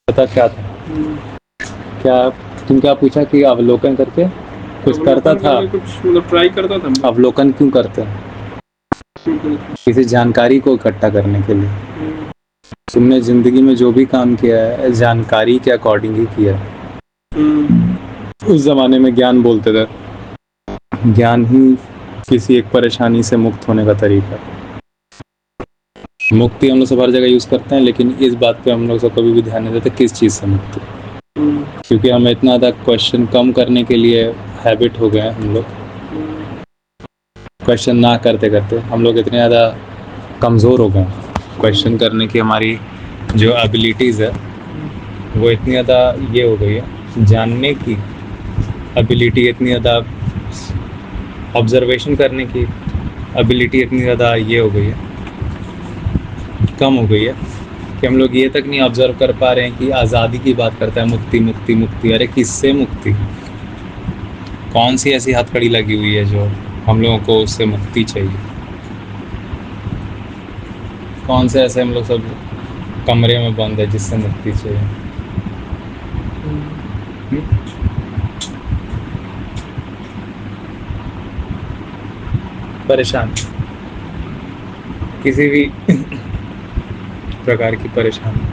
پتا کیا تھا؟ کیا تم کیا پوچھا کہ اولوکن کر کے کچھ کرتا تھا؟ کچھ مطلب ٹرائی کرتا تھا. اولوکن کیوں کرتے ہیں؟ کسی جانکاری کو اکٹھا کرنے کے لیے. تم نے زندگی میں جو بھی کام کیا ہے جانکاری کے اکارڈنگ ہی کیا ہے. اس زمانے میں گیان بولتے تھے. گیان ہی کسی ایک پریشانی سے مکت ہونے کا طریقہ. مکتی ہم لوگ سب ہر جگہ یوز کرتے ہیں، لیکن اس بات پہ ہم لوگ سب کبھی بھی دھیان نہیں دیتے کس چیز سے مکتی. کیونکہ ہم اتنا زیادہ کوشچن کم کرنے کے لیے ہیبٹ ہو گئے ہیں. ہم لوگ کوشچن نہ کرتے کرتے ہم لوگ اتنے زیادہ کمزور ہو گئے ہیں. کوشچن کرنے کی ہماری جو ایبیلیٹیز ہے وہ اتنی زیادہ یہ ہو گئی ہے. جاننے کی ایبیلیٹی اتنی زیادہ، آبزرویشن کرنے کی ایبیلیٹی اتنی زیادہ یہ ہو گئی ہے، کم ہو گئی ہے کہ ہم لوگ یہ تک نہیں آبزرو کر پا رہے ہیں کہ آزادی کی بات کرتا ہے مکتی مکتی مکتی. ارے کس سے مکتی؟ کون سی ایسی ہتھ کڑی لگی ہوئی ہے جو ہم لوگوں کو اس سے مکتی چاہیے؟ کون سے ایسے ہم لوگ سب کمرے میں بند ہے جس سے مکتی چاہیے؟ پریشان، کسی بھی پرکار کی پریشانی،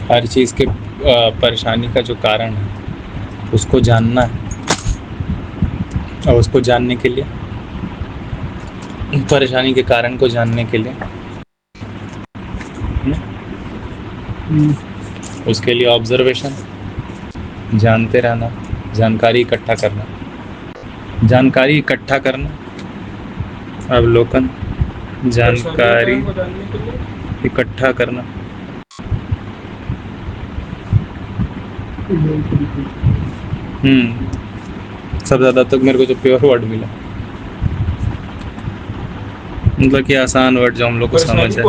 ہر چیز کے پریشانی کا جو کارن ہے اس کو جاننا ہے. اور اس کو جاننے کے لیے، پریشانی کے کارن کو جاننے کے لیے اس کے لیے آبزرویشن، جانتے رہنا، جانکاری اکٹھا کرنا. جانکاری اکٹھا کرنا، اولوکن، جانکاری اکٹھا کرنا. سب سے زیادہ تک میرے کو جو پیور ورڈ ملا، مطلب کہ آسان ورڈ جو ہم لوگ کو سمجھ ہے.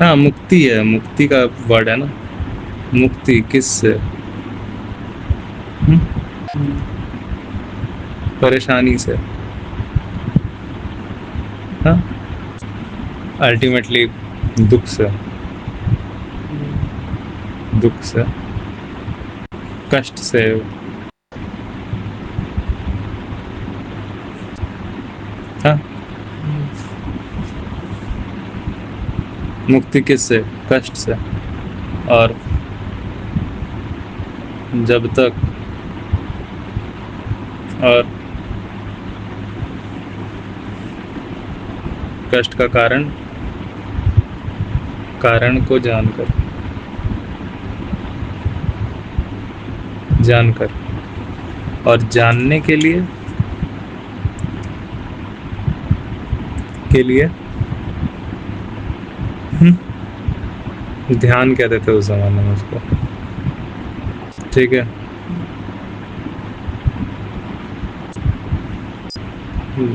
ہاں مکتی ہے، مکتی کا ورڈ ہے نا. مکتی کس سے؟ پریشانی سے. ہاں الٹیمیٹلی دکھ سے، دکھ سے، کشٹ سے. ہاں مکتی کس سے؟ کشٹ سے. اور جب تک اور کشٹ کا کارن کو جان کر اور جاننے کے لیے دھیان کہتے تھے اس زمانے میں اس کو. ٹھیک ہے،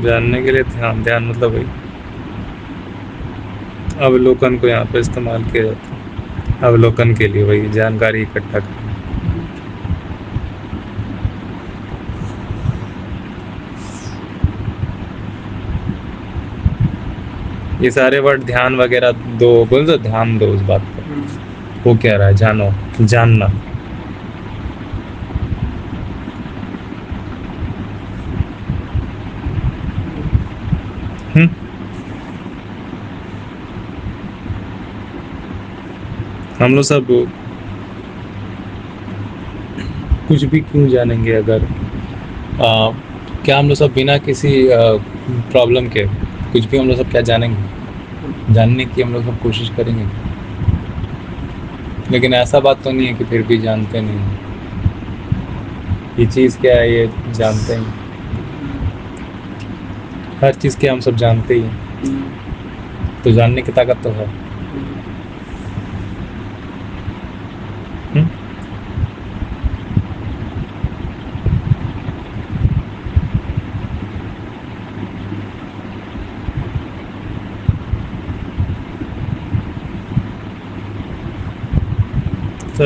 جاننے کے لیے دھیان مطلب وہی اولوکن کو یہاں پہ استعمال کیا جاتا ہے. اولوکن کے لیے وہی جانکاری اکٹھا کرنا. یہ سارے ورڈ دھیان وغیرہ دو بول دو، دھیان دو اس بات پر. وہ کہہ رہا ہے جانو، جاننا. ہم لوگ سب کچھ بھی کیوں جانیں گے اگر کیا ہم لوگ سب بنا کسی پرابلم کے کچھ بھی ہم لوگ سب کیا جانیں گے؟ جاننے کی ہم لوگ سب کوشش کریں گے. لیکن ایسا بات تو نہیں ہے کہ پھر بھی جانتے نہیں ہیں. یہ چیز کیا ہے یہ جانتے ہیں. ہر چیز کے ہم سب جانتے ہی ہیں، تو جاننے کی طاقت تو ہے. تو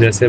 جیسے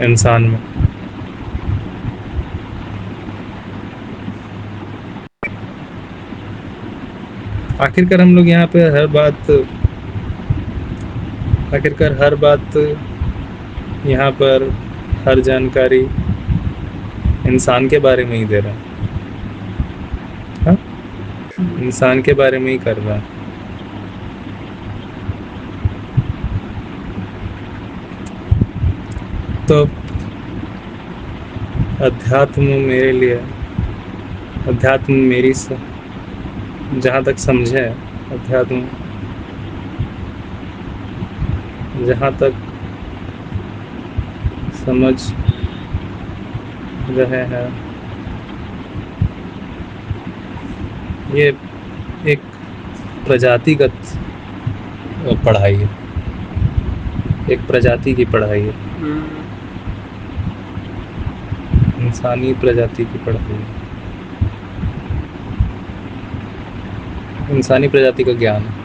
انسان میں. آخرکار ہم لوگ یہاں پہ ہر بات یہاں پر ہر جانکاری انسان کے بارے میں ہی دے رہا ہے. ہاں انسان کے بارے میں ہی کر رہا ہے. تو ادھیاتم میری جہاں تک سمجھے ادھیاتم جہاں تک سمجھ رہے ہیں یہ ایک پرجاتیگت پڑھائی ہے. ایک پرجاتی کی پڑھائی ہے. انسانی پرجاتی کی پڑھائی ہے. انسانی پرجاتی کا گیان ہے.